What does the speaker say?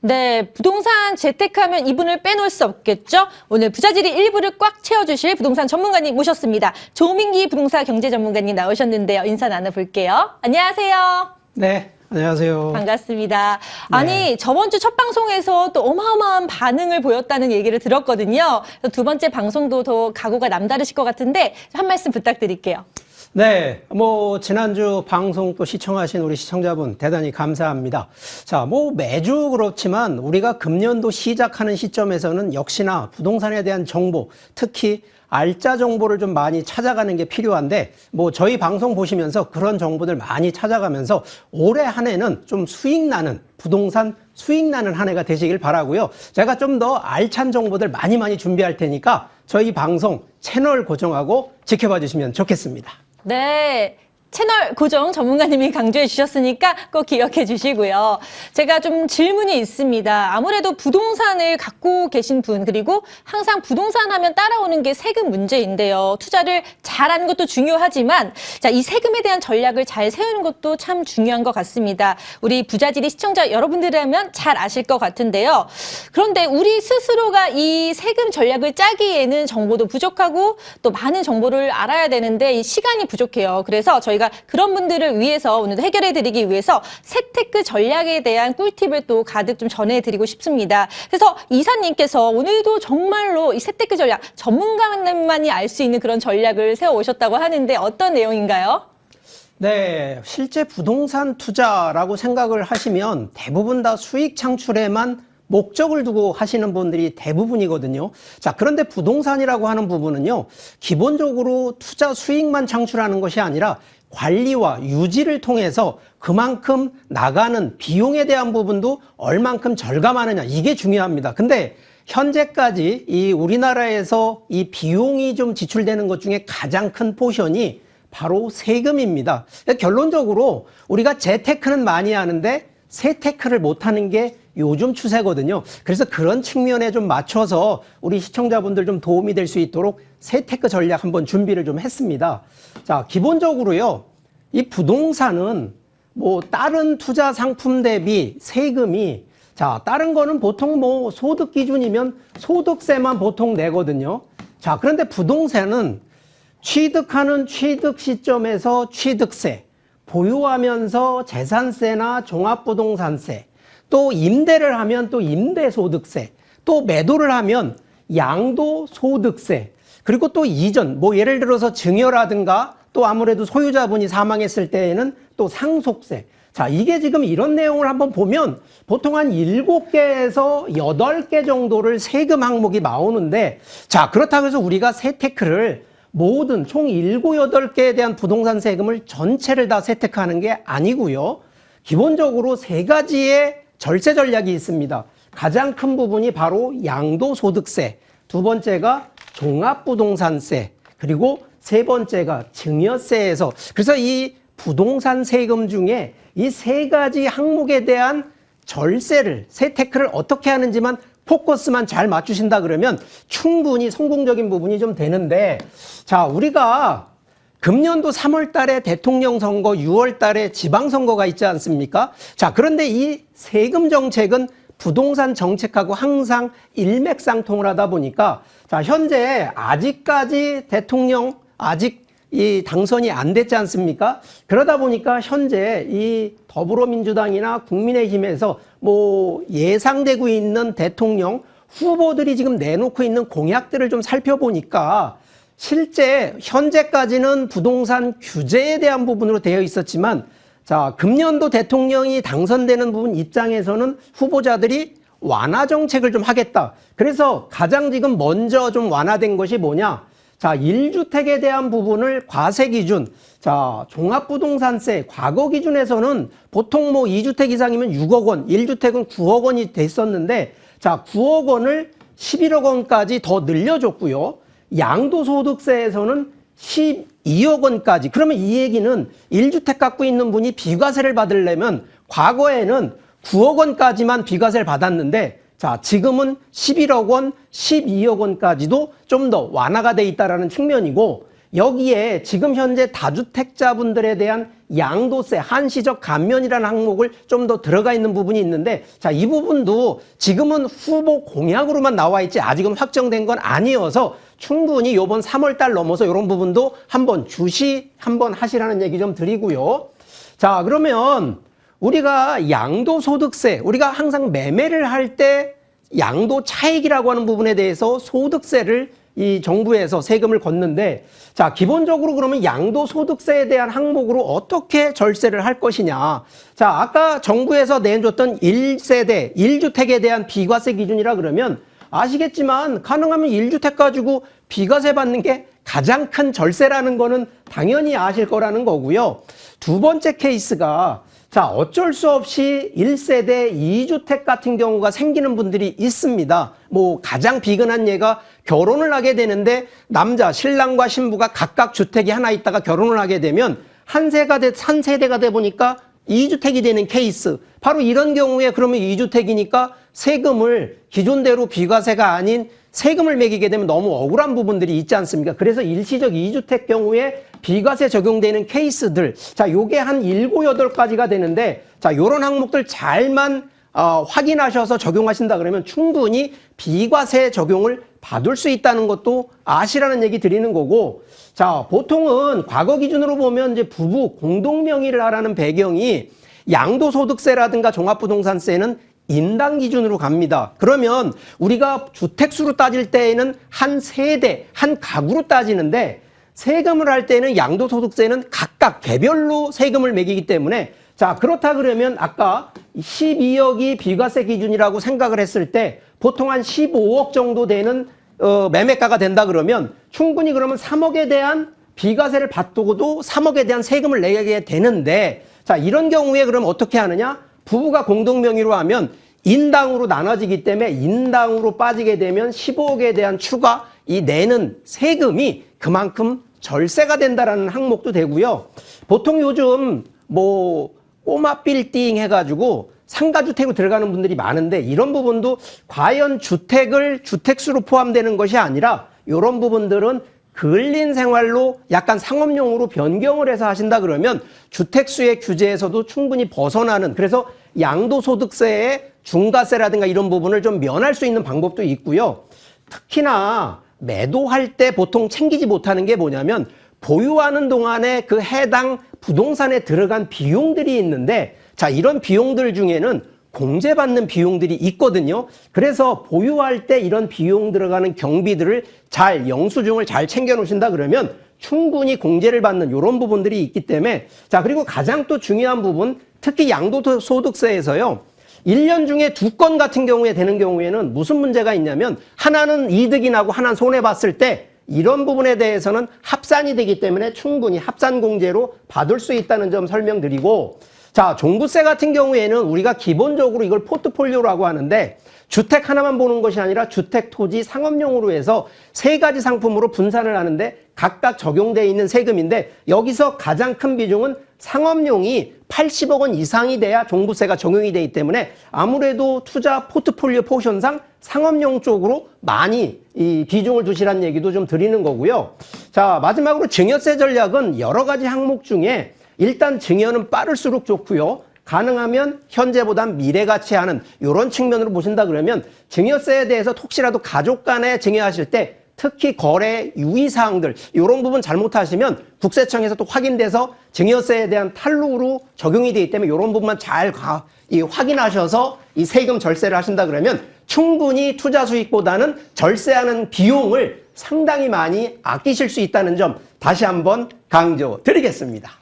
네, 부동산 재테크하면 이분을 빼놓을 수 없겠죠? 오늘 부자질이 일부를 꽉 채워주실 부동산 전문가님 모셨습니다. 조민기 부동산 경제 전문가님 나오셨는데요. 인사 나눠볼게요. 안녕하세요. 네, 안녕하세요. 반갑습니다. 아니, 저번 주 첫 방송에서 또 어마어마한 반응을 보였다는 얘기를 들었거든요. 두 번째 방송도 더 각오가 남다르실 것 같은데 한 말씀 부탁드릴게요. 네, 지난주 방송 또 시청하신 우리 시청자분 대단히 감사합니다. 자, 매주 그렇지만 우리가 금년도 시작하는 시점에서는 역시나 부동산에 대한 정보, 특히 알짜 정보를 좀 많이 찾아가는 게 필요한데, 저희 방송 보시면서 그런 정보들 많이 찾아가면서 올해 한 해는 좀 부동산 수익 나는 한 해가 되시길 바라고요. 제가 좀 더 알찬 정보들 많이 준비할 테니까 저희 방송 채널 고정하고 지켜봐 주시면 좋겠습니다. 네. 채널 고정 전문가님이 강조해 주셨으니까 꼭 기억해 주시고요. 제가 좀 질문이 있습니다. 아무래도 부동산을 갖고 계신 분, 그리고 항상 부동산 하면 따라오는 게 세금 문제인데요. 투자를 잘하는 것도 중요하지만, 자, 이 세금에 대한 전략을 잘 세우는 것도 참 중요한 것 같습니다. 우리 부자질이 시청자 여러분들이라면 잘 아실 것 같은데요. 그런데 우리 스스로가 이 세금 전략을 짜기에는 정보도 부족하고 또 많은 정보를 알아야 되는데 이 시간이 부족해요. 그래서 저희가 그런 분들을 위해서 오늘도 해결해드리기 위해서 세테크 전략에 대한 꿀팁을 또 가득 좀 전해드리고 싶습니다. 그래서 이사님께서 오늘도 정말로 이 세테크 전략 전문가만이 알 수 있는 그런 전략을 세워오셨다고 하는데 어떤 내용인가요? 네, 실제 부동산 투자라고 생각을 하시면 대부분 다 수익 창출에만 목적을 두고 하시는 분들이 대부분이거든요. 자, 그런데 부동산이라고 하는 부분은요, 기본적으로 투자 수익만 창출하는 것이 아니라 관리와 유지를 통해서 그만큼 나가는 비용에 대한 부분도 얼만큼 절감하느냐, 이게 중요합니다. 근데 현재까지 이 우리나라에서 이 비용이 좀 지출되는 것 중에 가장 큰 포션이 바로 세금입니다. 결론적으로 우리가 재테크는 많이 하는데 세테크를 못하는 게 요즘 추세거든요. 그래서 그런 측면에 좀 맞춰서 우리 시청자분들 좀 도움이 될 수 있도록 세테크 전략 한번 준비를 좀 했습니다. 자, 기본적으로요, 이 부동산은 다른 투자 상품 대비 세금이, 자, 다른 거는 보통 소득 기준이면 소득세만 보통 내거든요. 자, 그런데 부동산은 취득하는 취득 시점에서 취득세, 보유하면서 재산세나 종합부동산세, 또 임대를 하면 또 임대소득세, 또 매도를 하면 양도소득세, 그리고 또 이전, 예를 들어서 증여라든가 또 아무래도 소유자분이 사망했을 때에는 또 상속세. 자, 이게 지금 이런 내용을 한번 보면 보통 한 7개에서 8개 정도를 세금 항목이 나오는데, 자, 그렇다고 해서 우리가 세테크를 모든 총 7, 8개에 대한 부동산 세금을 전체를 다 세테크하는 게 아니고요. 기본적으로 3가지의 절세 전략이 있습니다. 가장 큰 부분이 바로 양도소득세, 두 번째가 종합부동산세, 그리고 세 번째가 증여세에서, 그래서 이 부동산 세금 중에 이 3가지 항목에 대한 절세를, 세테크를 어떻게 하는지만 포커스만 잘 맞추신다 그러면 충분히 성공적인 부분이 좀 되는데, 자, 우리가 금년도 3월 달에 대통령 선거, 6월 달에 지방선거가 있지 않습니까? 자, 그런데 이 세금 정책은 부동산 정책하고 항상 일맥상통을 하다 보니까, 자, 현재 아직까지 대통령 아직 이 당선이 안 됐지 않습니까? 그러다 보니까 현재 이 더불어민주당이나 국민의힘에서 예상되고 있는 대통령 후보들이 지금 내놓고 있는 공약들을 좀 살펴보니까 실제 현재까지는 부동산 규제에 대한 부분으로 되어 있었지만, 자, 금년도 대통령이 당선되는 부분 입장에서는 후보자들이 완화 정책을 좀 하겠다. 그래서 가장 지금 먼저 좀 완화된 것이 뭐냐? 자, 1주택에 대한 부분을 과세 기준, 자, 종합부동산세 과거 기준에서는 보통 2주택 이상이면 6억 원, 1주택은 9억 원이 됐었는데, 자, 9억 원을 11억 원까지 더 늘려줬고요. 양도소득세에서는 12억 원까지. 그러면 이 얘기는 1주택 갖고 있는 분이 비과세를 받으려면 과거에는 9억 원까지만 비과세를 받았는데, 자, 지금은 11억 원, 12억 원까지도 좀 더 완화가 돼 있다라는 측면이고, 여기에 지금 현재 다주택자분들에 대한 양도세, 한시적 감면이라는 항목을 좀 더 들어가 있는 부분이 있는데, 자, 이 부분도 지금은 후보 공약으로만 나와 있지 아직은 확정된 건 아니어서 충분히 요번 3월 달 넘어서 이런 부분도 한번 주시 한번 하시라는 얘기 좀 드리고요. 자, 그러면 우리가 양도소득세, 우리가 항상 매매를 할 때 양도 차익이라고 하는 부분에 대해서 소득세를 이 정부에서 세금을 걷는데, 자, 기본적으로 그러면 양도소득세에 대한 항목으로 어떻게 절세를 할 것이냐. 자, 아까 정부에서 내줬던 1세대, 1주택에 대한 비과세 기준이라 그러면 아시겠지만 가능하면 1주택 가지고 비과세 받는 게 가장 큰 절세라는 거는 당연히 아실 거라는 거고요. 두 번째 케이스가, 자, 어쩔 수 없이 1세대 2주택 같은 경우가 생기는 분들이 있습니다. 뭐 가장 비근한 예가 결혼을 하게 되는데 남자, 신랑과 신부가 각각 주택이 하나 있다가 결혼을 하게 되면 한 세대가 돼 보니까 2주택이 되는 케이스. 바로 이런 경우에 그러면 2주택이니까 세금을 기존대로 비과세가 아닌 세금을 매기게 되면 너무 억울한 부분들이 있지 않습니까? 그래서 일시적 2주택 경우에 비과세 적용되는 케이스들. 자, 요게 한 7, 8가지가 되는데, 자, 요런 항목들 잘만 확인하셔서 적용하신다 그러면 충분히 비과세 적용을 받을 수 있다는 것도 아시라는 얘기 드리는 거고, 자, 보통은 과거 기준으로 보면 이제 부부 공동 명의를 하라는 배경이 양도소득세라든가 종합부동산세는 인당 기준으로 갑니다. 그러면 우리가 주택수로 따질 때에는 한 세대, 한 가구로 따지는데 세금을 할 때는 양도소득세는 각각 개별로 세금을 매기기 때문에, 자, 그렇다 그러면 아까 12억이 비과세 기준이라고 생각을 했을 때 보통 한 15억 정도 되는 매매가가 된다 그러면 충분히 그러면 3억에 대한 비과세를 받고도 3억에 대한 세금을 내게 되는데, 자, 이런 경우에 그럼 어떻게 하느냐? 부부가 공동 명의로 하면 인당으로 나눠지기 때문에 인당으로 빠지게 되면 15억에 대한 추가 이 내는 세금이 그만큼 절세가 된다라는 항목도 되고요. 보통 요즘 뭐 꼬마 빌딩 해가지고 상가주택으로 들어가는 분들이 많은데 이런 부분도 과연 주택을 주택수로 포함되는 것이 아니라 이런 부분들은 근린 생활로 약간 상업용으로 변경을 해서 하신다 그러면 주택수의 규제에서도 충분히 벗어나는, 그래서 양도소득세의 중과세라든가 이런 부분을 좀 면할 수 있는 방법도 있고요. 특히나 매도할 때 보통 챙기지 못하는 게 뭐냐면 보유하는 동안에 그 해당 부동산에 들어간 비용들이 있는데, 자, 이런 비용들 중에는 공제받는 비용들이 있거든요. 그래서 보유할 때 이런 비용 들어가는 경비들을 잘 영수증을 잘 챙겨 놓으신다 그러면 충분히 공제를 받는 이런 부분들이 있기 때문에, 자, 그리고 가장 또 중요한 부분, 특히 양도소득세에서요, 1년 중에 2건 같은 경우에 되는 경우에는 무슨 문제가 있냐면 하나는 이득이 나고 하나는 손해봤을 때 이런 부분에 대해서는 합산이 되기 때문에 충분히 합산공제로 받을 수 있다는 점 설명드리고, 자, 종부세 같은 경우에는 우리가 기본적으로 이걸 포트폴리오라고 하는데 주택 하나만 보는 것이 아니라 주택, 토지, 상업용으로 해서 3가지 상품으로 분산을 하는데 각각 적용되어 있는 세금인데 여기서 가장 큰 비중은 상업용이 80억 원 이상이 돼야 종부세가 적용이 되기 때문에 아무래도 투자 포트폴리오 포션상 상업용 쪽으로 많이 이 비중을 두시라는 얘기도 좀 드리는 거고요. 자, 마지막으로 증여세 전략은 여러 가지 항목 중에 일단 증여는 빠를수록 좋고요. 가능하면 현재보단 미래가치하는 이런 측면으로 보신다 그러면 증여세에 대해서 혹시라도 가족 간에 증여하실 때 특히 거래 유의사항들 이런 부분 잘못하시면 국세청에서 또 확인돼서 증여세에 대한 탈루로 적용이 되기 때문에 이런 부분만 잘 확인하셔서 이 세금 절세를 하신다 그러면 충분히 투자 수익보다는 절세하는 비용을 상당히 많이 아끼실 수 있다는 점 다시 한번 강조드리겠습니다.